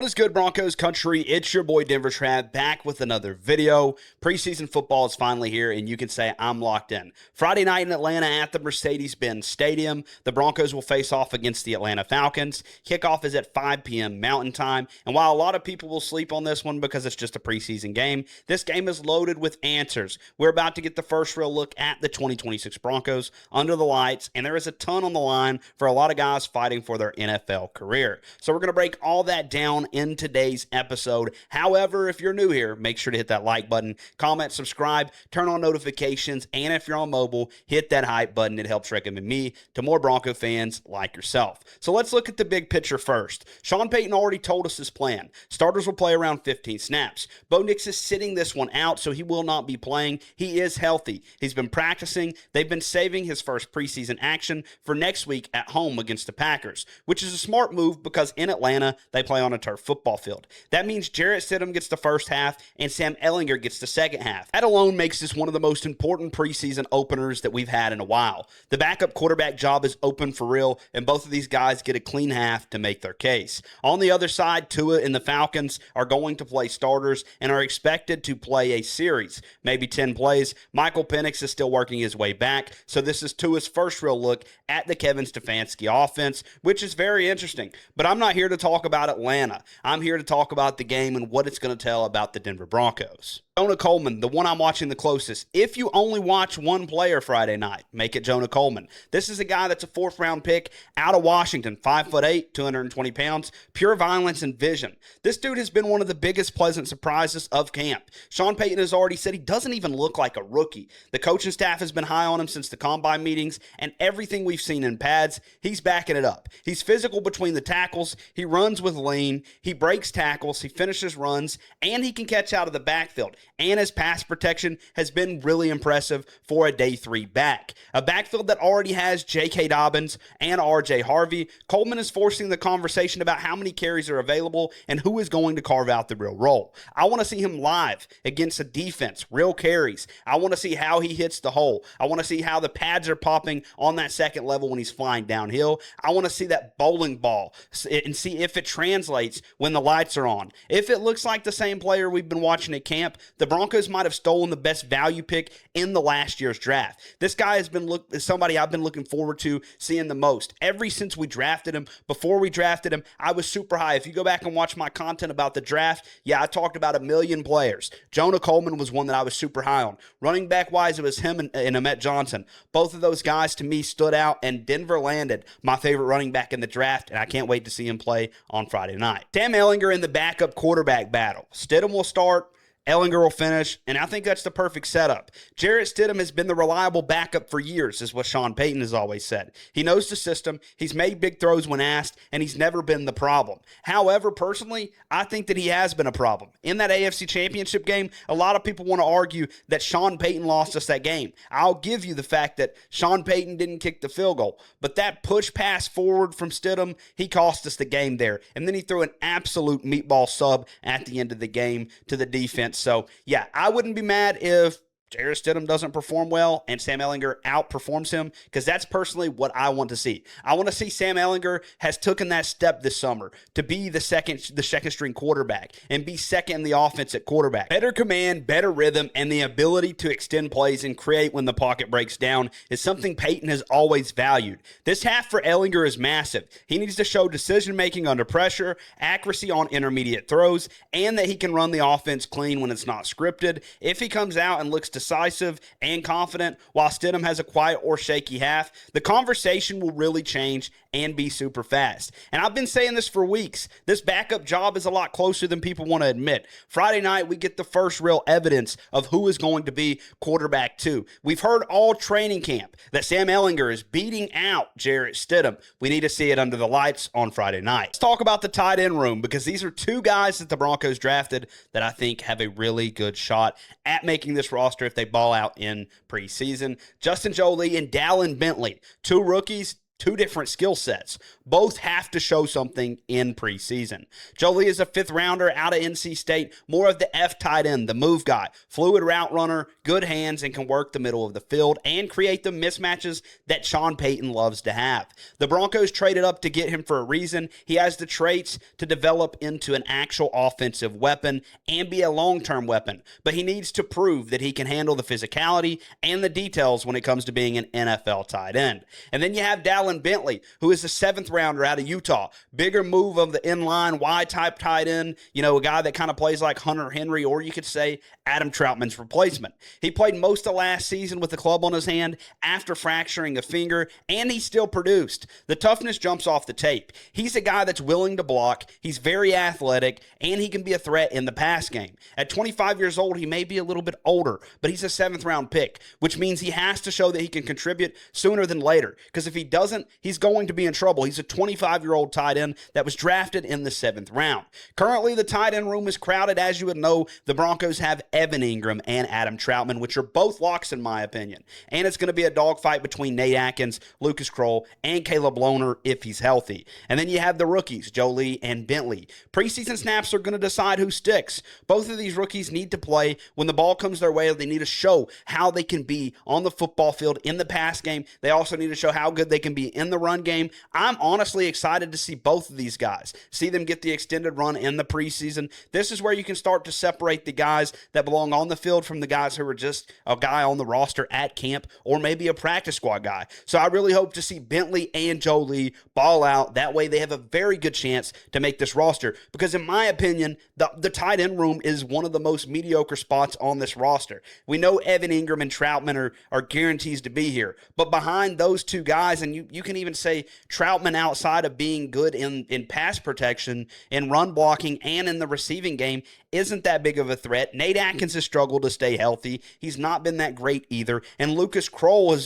What is good, Broncos country? It's your boy Denver Trav back with another video. Preseason football is finally here, and you can say I'm locked in. Friday night in Atlanta at the Mercedes-Benz Stadium, the Broncos will face off against the Atlanta Falcons. Kickoff is at 5 p.m. Mountain Time, and while a lot of people will sleep on this one because it's just a preseason game, this game is loaded with answers. We're about to get the first real look at the 2026 Broncos under the lights, and there is a ton on the line for a lot of guys fighting for their NFL career. So we're going to break all that down in today's episode. However, if you're new here, make sure to hit that like button, comment, subscribe, turn on notifications, and if you're on mobile, hit that hype button. It helps recommend me to more Bronco fans like yourself. So let's look at the big picture first. Sean Payton already told us his plan. Starters will play around 15 snaps. Bo Nix is sitting this one out, so he will not be playing. He is healthy. He's been practicing. They've been saving his first preseason action for next week at home against the Packers, which is a smart move because in Atlanta, they play on a turf football field. That means Jarrett Stidham gets the first half and Sam Ehlinger gets the second half. That alone makes this one of the most important preseason openers that we've had in a while. The backup quarterback job is open for real, and both of these guys get a clean half to make their case. On the other side, Tua and the Falcons are going to play starters and are expected to play a series, maybe 10 plays. Michael Penix is still working his way back, so this is Tua's first real look at the Kevin Stefanski offense, which is very interesting. But I'm not here to talk about Atlanta. I'm here to talk about the game and what it's going to tell about the Denver Broncos. Jonah Coleman, the one I'm watching the closest. If you only watch one player Friday night, make it Jonah Coleman. This is a guy that's a fourth-round pick out of Washington, 5'8", 220 pounds, pure violence and vision. This dude has been one of the biggest pleasant surprises of camp. Sean Payton has already said he doesn't even look like a rookie. The coaching staff has been high on him since the combine meetings, and everything we've seen in pads, he's backing it up. He's physical between the tackles, he runs with lean, he breaks tackles, he finishes runs, and he can catch out of the backfield. And his pass protection has been really impressive for a day 3 back. A backfield that already has J.K. Dobbins and R.J. Harvey. Coleman is forcing the conversation about how many carries are available and who is going to carve out the real role. I want to see him live against a defense, real carries. I want to see how he hits the hole. I want to see how the pads are popping on that second level when he's flying downhill. I want to see that bowling ball and see if it translates when the lights are on. If it looks like the same player we've been watching at camp, the Broncos might have stolen the best value pick in the last year's draft. This guy has been somebody I've been looking forward to seeing the most. Ever since we drafted him, before we drafted him, I was super high. If you go back and watch my content about the draft, yeah, I talked about a million players. Jonah Coleman was one that I was super high on. Running back-wise, it was him and Ahmet Johnson. Both of those guys, to me, stood out, and Denver landed my favorite running back in the draft, and I can't wait to see him play on Friday night. Sam Ehlinger in the backup quarterback battle. Stidham will start. Ehlinger will finish, and I think that's the perfect setup. Jarrett Stidham has been the reliable backup for years, is what Sean Payton has always said. He knows the system, he's made big throws when asked, and he's never been the problem. However, personally, I think that he has been a problem. In that AFC Championship game, a lot of people want to argue that Sean Payton lost us that game. I'll give you the fact that Sean Payton didn't kick the field goal, but that push pass forward from Stidham, he cost us the game there. And then he threw an absolute meatball sub at the end of the game to the defense. So, yeah, I wouldn't be mad if Jarrett Stidham doesn't perform well and Sam Ehlinger outperforms him, because that's personally what I want to see. I want to see Sam Ehlinger has taken that step this summer to be the second string quarterback and be second in the offense at quarterback. Better command, better rhythm, and the ability to extend plays and create when the pocket breaks down is something Payton has always valued. This half for Ehlinger is massive. He needs to show decision-making under pressure, accuracy on intermediate throws, and that he can run the offense clean when it's not scripted. If he comes out and looks decisive and confident, while Stidham has a quiet or shaky half, the conversation will really change and be super fast. And I've been saying this for weeks. This backup job is a lot closer than people want to admit. Friday night, we get the first real evidence of who is going to be quarterback 2. We've heard all training camp that Sam Ehlinger is beating out Jarrett Stidham. We need to see it under the lights on Friday night. Let's talk about the tight end room, because these are 2 guys that the Broncos drafted that I think have a really good shot at making this roster if they ball out in preseason. Justin Jolie and Dallin Bentley, 2 rookies. two different skill sets. Both have to show something in preseason. Jolie is a fifth rounder out of NC State, more of the F tight end, the move guy, fluid route runner, good hands, and can work the middle of the field and create the mismatches that Sean Payton loves to have. The Broncos traded up to get him for a reason. He has the traits to develop into an actual offensive weapon and be a long-term weapon, but he needs to prove that he can handle the physicality and the details when it comes to being an NFL tight end. And then you have Dallin Bentley, who is a seventh rounder out of Utah. Bigger move of the inline Y-type tight end, a guy that kind of plays like Hunter Henry, or you could say Adam Troutman's replacement. He played most of last season with the club on his hand after fracturing a finger, and he still produced. The toughness jumps off the tape. He's a guy that's willing to block, he's very athletic, and he can be a threat in the pass game. At 25 years old, he may be a little bit older, but he's a seventh round pick, which means he has to show that he can contribute sooner than later, because if he doesn't, he's going to be in trouble. He's a 25-year-old tight end that was drafted in the seventh round. Currently, the tight end room is crowded. As you would know, the Broncos have Evan Ingram and Adam Troutman, which are both locks in my opinion. And it's going to be a dogfight between Nate Atkins, Lucas Kroll, and Caleb Lohner if he's healthy. And then you have the rookies, Jolie and Bentley. Preseason snaps are going to decide who sticks. Both of these rookies need to play when the ball comes their way. They need to show how they can be on the football field in the pass game. They also need to show how good they can be in the run game. I'm honestly excited to see both of these guys, see them get the extended run in the preseason. This is where you can start to separate the guys that belong on the field from the guys who are just a guy on the roster at camp or maybe a practice squad guy. So I really hope to see Bentley and Jolie ball out. That way they have a very good chance to make this roster, because in my opinion, the tight end room is one of the most mediocre spots on this roster. We know Evan Ingram and Troutman are guarantees to be here, but behind those two guys, and you can even say Troutman outside of being good in pass protection, in run blocking, and in the receiving game, isn't that big of a threat. Nate Atkins has struggled to stay healthy. He's not been that great either. And Lucas Kroll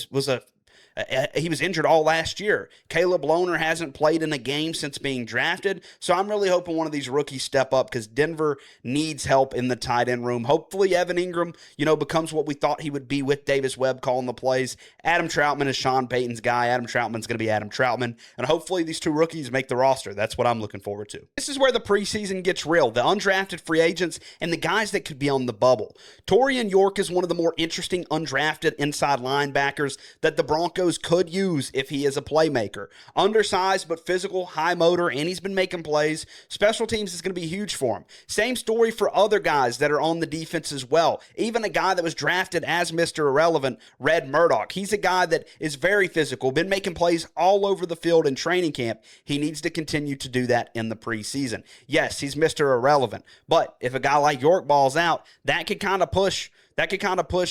he was injured all last year. Caleb Lohner hasn't played in a game since being drafted, so I'm really hoping one of these rookies step up, because Denver needs help in the tight end room. Hopefully Evan Ingram, becomes what we thought he would be with Davis Webb calling the plays. Adam Troutman is Sean Payton's guy. Adam Troutman's going to be Adam Troutman, and hopefully these two rookies make the roster. That's what I'm looking forward to. This is where the preseason gets real. The undrafted free agents and the guys that could be on the bubble. Torian York is one of the more interesting undrafted inside linebackers that the Broncos could use if he is a playmaker. Undersized but physical, high motor, and he's been making plays. Special teams is going to be huge for him. Same story for other guys that are on the defense as well. Even a guy that was drafted as Mr. Irrelevant, Red Murdoch. He's a guy that is very physical, been making plays all over the field in training camp. He needs to continue to do that in the preseason. Yes, he's Mr. Irrelevant, but if a guy like York balls out, that could kind of push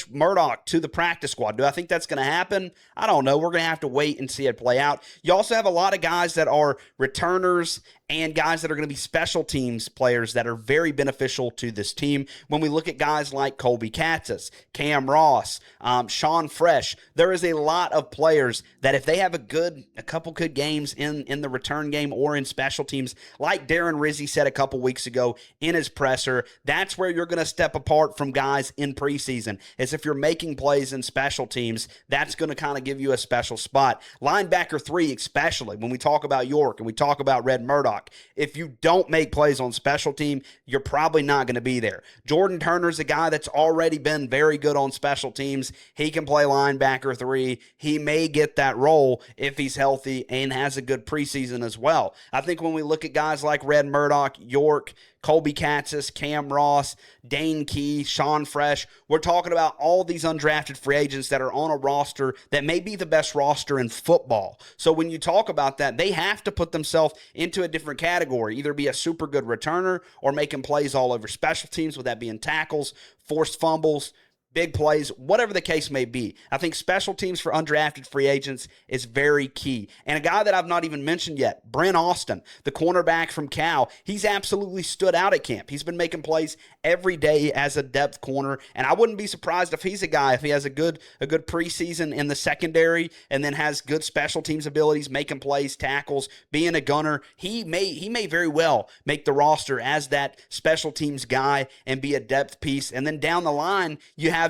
Murdoch to the practice squad. Do I think that's going to happen? I don't know. We're going to have to wait and see it play out. You also have a lot of guys that are returners and guys that are going to be special teams players that are very beneficial to this team. When we look at guys like Colby Katzis, Cam Ross, Sean Fresh, there is a lot of players that if they have a couple good games in the return game or in special teams, like Darren Rizzi said a couple weeks ago in his presser, that's where you're going to step apart from guys in preseason. Is if you're making plays in special teams, that's going to kind of give you a special spot. Linebacker 3 especially, when we talk about York and we talk about Red Murdoch, if you don't make plays on special team, you're probably not going to be there. Jordan Turner's a guy that's already been very good on special teams. He can play linebacker 3. He may get that role if he's healthy and has a good preseason as well. I think when we look at guys like Red Murdoch, York, Colby Katzis, Cam Ross, Dane Key, Sean Fresh, we're talking about all these undrafted free agents that are on a roster that may be the best roster in football. So when you talk about that, they have to put themselves into a different category, either be a super good returner or making plays all over special teams, with that being tackles, forced fumbles, big plays, whatever the case may be. I think special teams for undrafted free agents is very key. And a guy that I've not even mentioned yet, Brent Austin, the cornerback from Cal, he's absolutely stood out at camp. He's been making plays every day as a depth corner, and I wouldn't be surprised if he's a guy, if he has a good preseason in the secondary and then has good special teams abilities, making plays, tackles, being a gunner, he may very well make the roster as that special teams guy and be a depth piece. And then down the line, you have,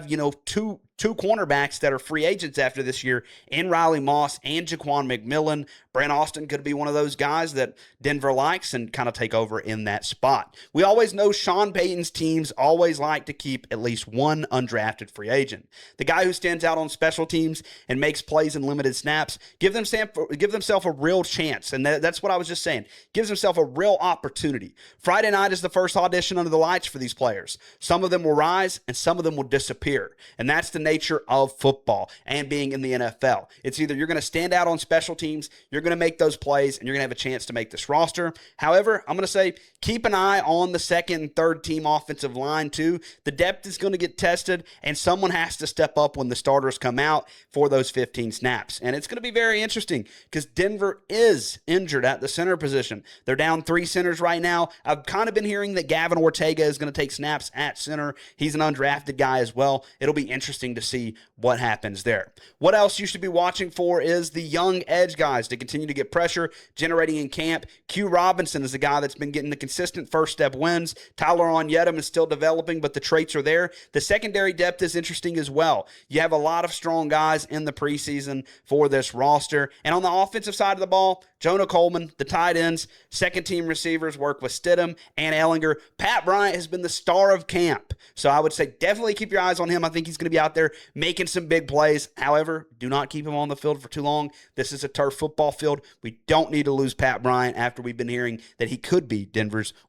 two two cornerbacks that are free agents after this year in Riley Moss and Jaquan McMillan. Brent Austin could be one of those guys that Denver likes and kind of take over in that spot. We always know Sean Payton's teams always like to keep at least one undrafted free agent. The guy who stands out on special teams and makes plays in limited snaps, give themselves a real chance. And that's what I was just saying. Gives himself a real opportunity. Friday night is the first audition under the lights for these players. Some of them will rise and some of them will disappear. And that's the nature of football and being in the NFL. It's either you're going to stand out on special teams, you're going to make those plays, and you're going to have a chance to make this roster. However, I'm going to say keep an eye on the second and third team offensive line too. The depth is going to get tested, and someone has to step up when the starters come out for those 15 snaps. And it's going to be very interesting because Denver is injured at the center position. They're down 3 centers right now. I've kind of been hearing that Gavin Ortega is going to take snaps at center. He's an undrafted guy as well. It'll be interesting to see what happens there. What else you should be watching for is the young edge guys to continue to get pressure generating in camp. Q Robinson is the guy that's been getting the consistent first step wins. Tyler Onyedem is still developing, but the traits are there. The secondary depth is interesting as well. You have a lot of strong guys in the preseason for this roster. And on the offensive side of the ball, Jonah Coleman, the tight ends, second team receivers work with Stidham and Ellinger. Pat Bryant has been the star of camp. So I would say definitely keep your eyes on him. I think he's going to be out there making some big plays. However, do not keep him on the field for too long. This is a turf football field. We don't need to lose Pat Bryant after we've been hearing that he could be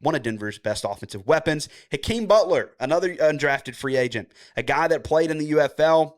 one of Denver's best offensive weapons. Hakeem Butler, another undrafted free agent, a guy that played in the UFL.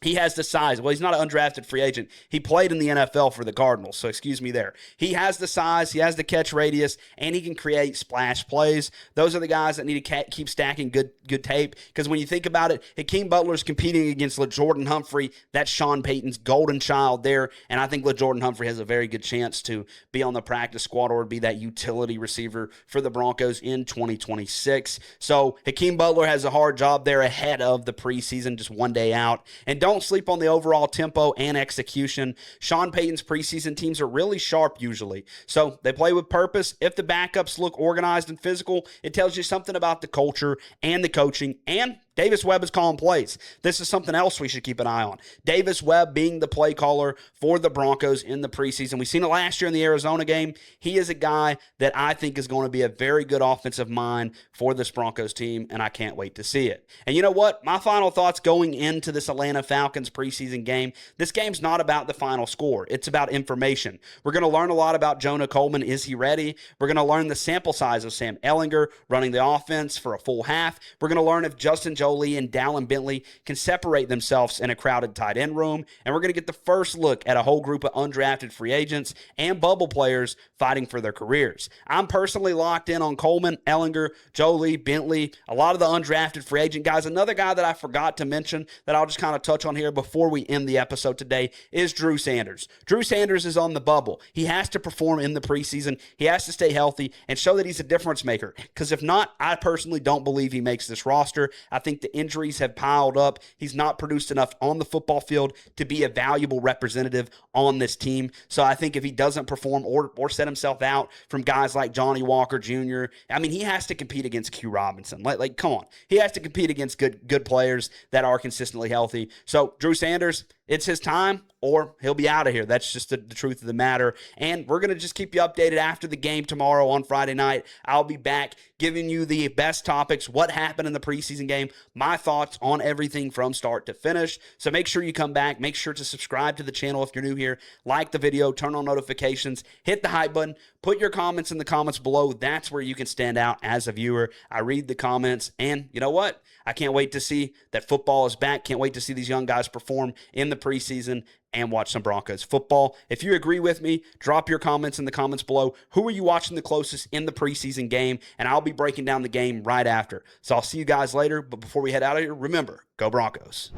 He has the size. Well, he's not an undrafted free agent. He played in the NFL for the Cardinals, so excuse me there. He has the size, he has the catch radius, and he can create splash plays. Those are the guys that need to keep stacking good tape, because when you think about it, Hakeem Butler's competing against LaJordan Humphrey. That's Sean Payton's golden child there, and I think LaJordan Humphrey has a very good chance to be on the practice squad or be that utility receiver for the Broncos in 2026. So Hakeem Butler has a hard job there ahead of the preseason, just one day out. And don't sleep on the overall tempo and execution. Sean Payton's preseason teams are really sharp usually. So they play with purpose. If the backups look organized and physical, it tells you something about the culture and the coaching, and Davis Webb is calling plays. This is something else we should keep an eye on. Davis Webb being the play caller for the Broncos in the preseason. We've seen it last year in the Arizona game. He is a guy that I think is going to be a very good offensive mind for this Broncos team, and I can't wait to see it. And you know what? My final thoughts going into this Atlanta Falcons preseason game, this game's not about the final score. It's about information. We're going to learn a lot about Jonah Coleman. Is he ready? We're going to learn the sample size of Sam Ellinger running the offense for a full half. We're going to learn if Justin Jolie and Dallin Bentley can separate themselves in a crowded tight end room. And we're going to get the first look at a whole group of undrafted free agents and bubble players fighting for their careers. I'm personally locked in on Coleman, Ellinger, Jolie, Bentley, a lot of the undrafted free agent guys. Another guy that I forgot to mention that I'll just kind of touch on here before we end the episode today is Drew Sanders. Drew Sanders is on the bubble. He has to perform in the preseason. He has to stay healthy and show that he's a difference maker. Because if not, I personally don't believe he makes this roster. I think the injuries have piled up. He's not produced enough on the football field to be a valuable representative on this team. So I think if he doesn't perform or set himself out from guys like Johnny Walker Jr., I mean, he has to compete against Q Robinson. Like come on. He has to compete against good players that are consistently healthy. So Drew Sanders, it's his time or he'll be out of here. That's just the truth of the matter. And we're going to just keep you updated after the game tomorrow on Friday night. I'll be back giving you the best topics, what happened in the preseason game, my thoughts on everything from start to finish. So make sure you come back. Make sure to subscribe to the channel if you're new here. Like the video, turn on notifications, hit the hype button, put your comments in the comments below. That's where you can stand out as a viewer. I read the comments, and you know what? I can't wait to see that football is back. Can't wait to see these young guys perform in the preseason and watch some Broncos football. If you agree with me, drop your comments in the comments below. Who are you watching the closest in the preseason game? And I'll be breaking down the game right after. So I'll see you guys later. But before we head out of here, remember, go Broncos.